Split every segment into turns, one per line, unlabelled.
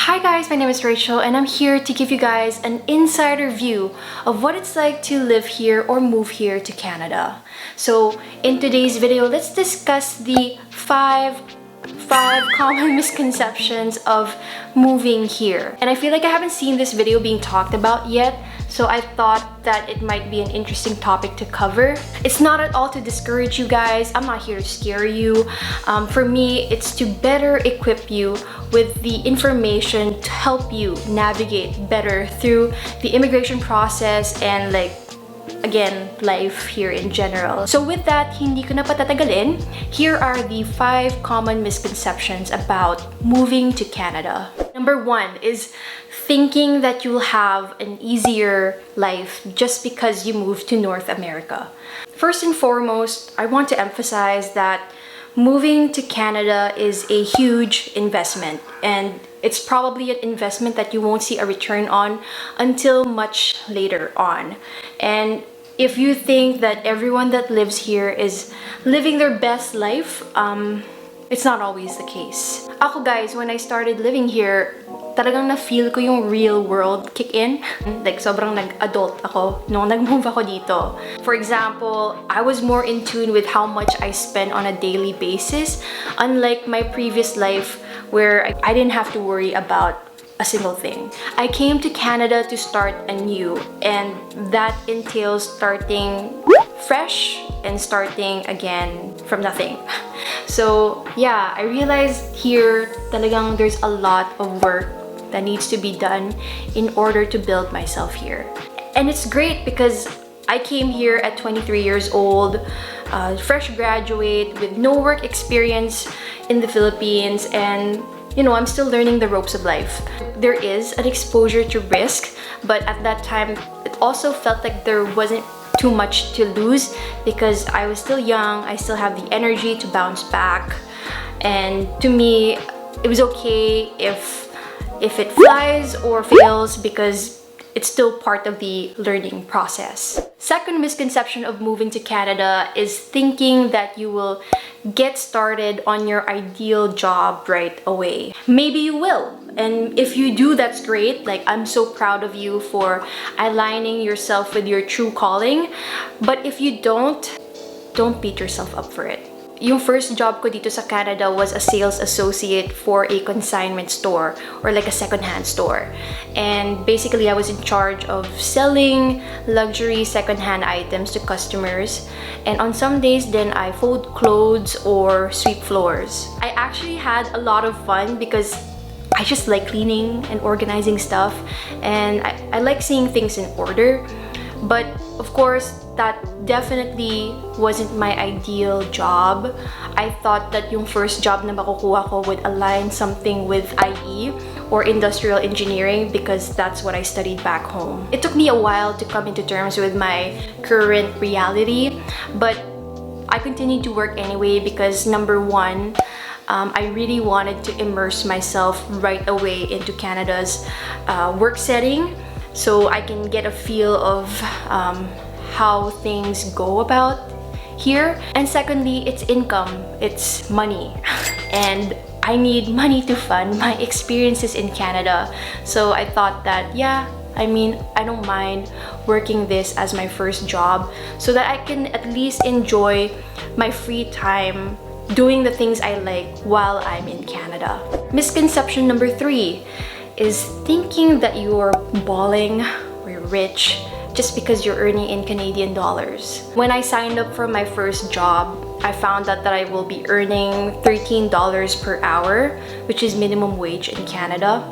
Hi guys, my name is Rachel and I'm here to give you guys an insider view of what it's like to live here or move here to Canada. So in today's video, let's discuss the five common misconceptions of moving here. And I feel like I haven't seen this video being talked about yet, so I thought that it might be an interesting topic to cover. It's not at all to discourage you guys. I'm not here to scare you. For me, it's to better equip you with the information to help you navigate better through the immigration process and again, life here in general. So with that, hindi ko na patatagalin. Here are the 5 common misconceptions about moving to Canada. Number 1 is thinking that you'll have an easier life just because you moved to North America. First and foremost, I want to emphasize that moving to Canada is a huge investment, and it's probably an investment that you won't see a return on until much later on. And if you think that everyone that lives here is living their best life, it's not always the case. Ako guys, when I started living here, talagang na-feel ko yung real world kick in. Sobrang nag-adult ako nung nag-move ako dito. For example, I was more in tune with how much I spend on a daily basis, unlike my previous life where I didn't have to worry about a single thing. I came to Canada to start anew, and that entails starting fresh and starting again from nothing. So yeah, I realized here talagang there's a lot of work that needs to be done in order to build myself here. And it's great because I came here at 23 years old, fresh graduate with no work experience in the Philippines, and you know, I'm still learning the ropes of life. There is an exposure to risk, but at that time, it also felt like there wasn't too much to lose because I was still young, I still have the energy to bounce back. And to me, it was okay if it flies or fails because it's still part of the learning process. Second misconception of moving to Canada is thinking that you will get started on your ideal job right away. Maybe you will, and if you do, that's great. I'm so proud of you for aligning yourself with your true calling. But if you don't beat yourself up for it. Yung first job ko dito sa Canada was a sales associate for a consignment store, or a second-hand store. And basically, I was in charge of selling luxury second-hand items to customers. And on some days, then I fold clothes or sweep floors. I actually had a lot of fun because I just like cleaning and organizing stuff, and I like seeing things in order. But of course, that definitely wasn't my ideal job. I thought that yung first job na makukuha ko would align something with IE or industrial engineering because that's what I studied back home. It took me a while to come into terms with my current reality, but I continued to work anyway because number 1, I really wanted to immerse myself right away into Canada's work setting so I can get a feel of how things go about here. And secondly, it's income, it's money. And I need money to fund my experiences in Canada. So I thought that, yeah, I don't mind working this as my first job so that I can at least enjoy my free time doing the things I like while I'm in Canada. Misconception number 3 is thinking that you're balling or you're rich just because you're earning in Canadian dollars. When I signed up for my first job, I found out that I will be earning $13 per hour, which is minimum wage in Canada.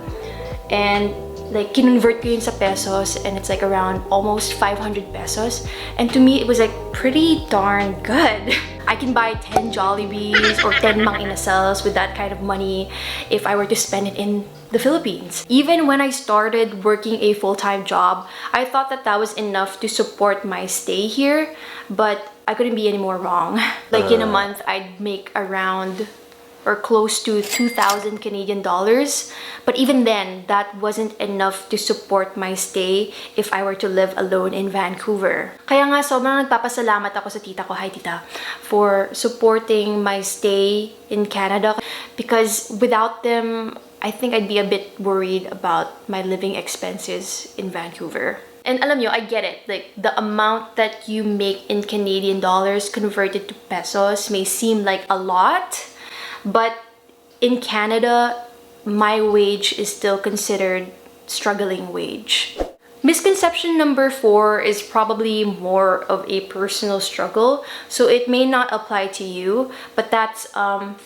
And kinonvert ko yun sa pesos, and it's around almost 500 pesos. And to me, it was pretty darn good. I can buy 10 Jollibees or 10 Mang Inasals with that kind of money if I were to spend it in the Philippines. Even when I started working a full-time job, I thought that was enough to support my stay here, but I couldn't be any more wrong. In a month, I'd make around or close to 2,000 Canadian dollars. But even then, that wasn't enough to support my stay if I were to live alone in Vancouver. Kaya nga sobrang nagpapasalamat ako sa tita ko, hi tita, for supporting my stay in Canada. Because without them, I think I'd be a bit worried about my living expenses in Vancouver. And alam nyo, I get it. Like, the amount that you make in Canadian dollars converted to pesos may seem like a lot, but in Canada, my wage is still considered struggling wage. Misconception number 4 is probably more of a personal struggle, so it may not apply to you, but that's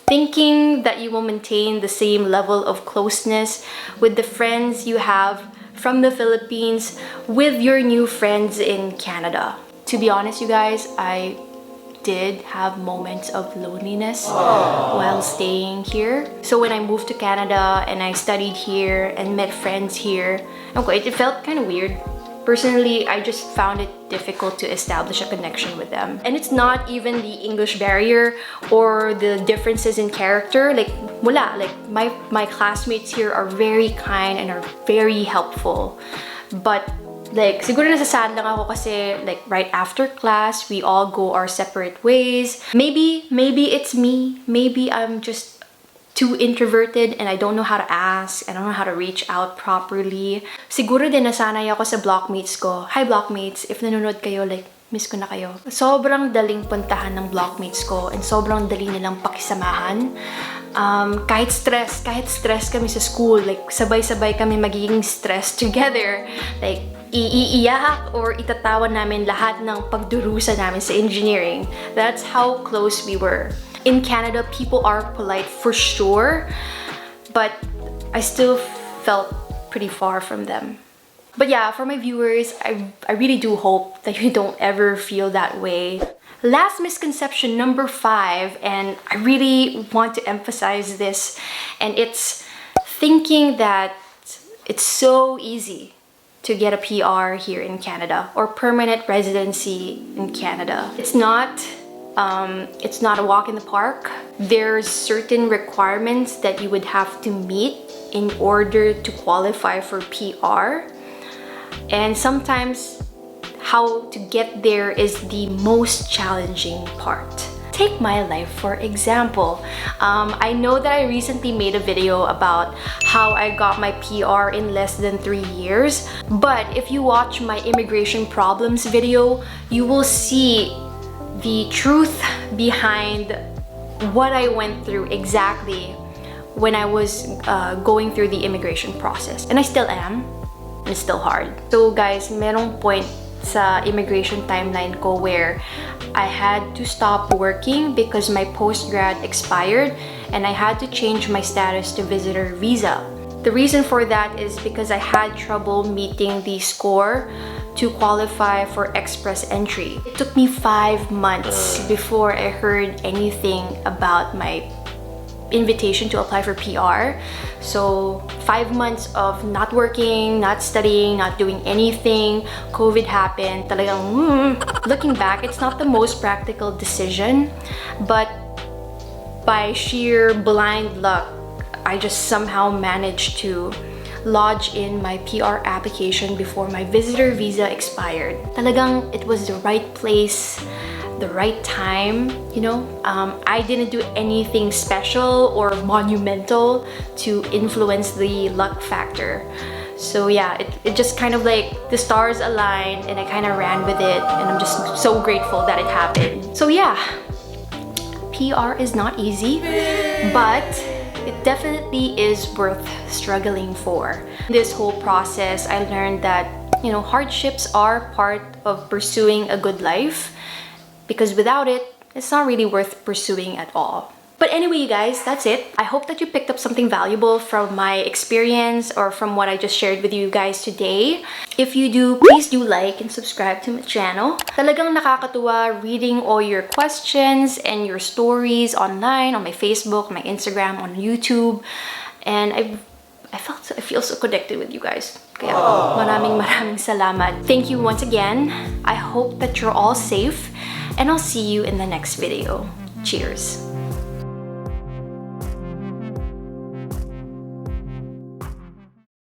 thinking that you will maintain the same level of closeness with the friends you have from the Philippines with your new friends in Canada. To be honest, you guys, I did have moments of loneliness while staying here. So when I moved to Canada and I studied here and met friends here, okay, it felt kind of weird. Personally, I just found it difficult to establish a connection with them. And it's not even the English barrier or the differences in character. Like, wala. Like, my classmates here are very kind and are very helpful. But like, siguro nasasahan lang ako kasi like right after class, we all go our separate ways. Maybe it's me. Maybe I'm just too introverted and I don't know how to ask. I don't know how to reach out properly. Siguro din nasanay ako sa blockmates ko. Hi blockmates, if nanonood kayo, like, miss ko na kayo. Sobrang daling puntahan ng blockmates ko and sobrang dali nilang pakisamahan. Kahit stress kami sa school, like sabay-sabay kami magiging stressed together. Like, iiyak or itatawa namin lahat ng pagdurusa namin sa engineering. That's how close we were. In Canada, people are polite for sure, but I still felt pretty far from them. But yeah, for my viewers, I really do hope that you don't ever feel that way. Last misconception, number 5, and I really want to emphasize this, and it's thinking that it's so easy to get a PR here in Canada or permanent residency in Canada. It's not a walk in the park. There's certain requirements that you would have to meet in order to qualify for PR. And sometimes how to get there is the most challenging part. Take my life for example. I know that I recently made a video about how I got my PR in less than 3 years, but if you watch my immigration problems video, you will see the truth behind what I went through exactly when I was going through the immigration process. And I still am. It's still hard. So guys, merong point sa immigration timeline ko where I had to stop working because my postgrad expired and I had to change my status to visitor visa. The reason for that is because I had trouble meeting the score to qualify for express entry. It took me 5 months before I heard anything about my invitation to apply for PR. So 5 months of not working, not studying, not doing anything. COVID happened. Talagang, looking back, it's not the most practical decision, but by sheer blind luck, I just somehow managed to lodge in my PR application before my visitor visa expired. Talagang it was the right place, the right time, you know. I didn't do anything special or monumental to influence the luck factor. So yeah, it just kind of like the stars aligned and I kind of ran with it, and I'm just so grateful that it happened. So yeah, PR is not easy, but it definitely is worth struggling for. This whole process, I learned that, you know, hardships are part of pursuing a good life, because without it, it's not really worth pursuing at all. But anyway, you guys, that's it. I hope that you picked up something valuable from my experience or from what I just shared with you guys today. If you do, please do like and subscribe to my channel. Talagang nakakatuwa reading all your questions and your stories online, on my Facebook, my Instagram, on YouTube. And I feel so connected with you guys. Kaya maraming salamat. Thank you once again. I hope that you're all safe, and I'll see you in the next video. Cheers!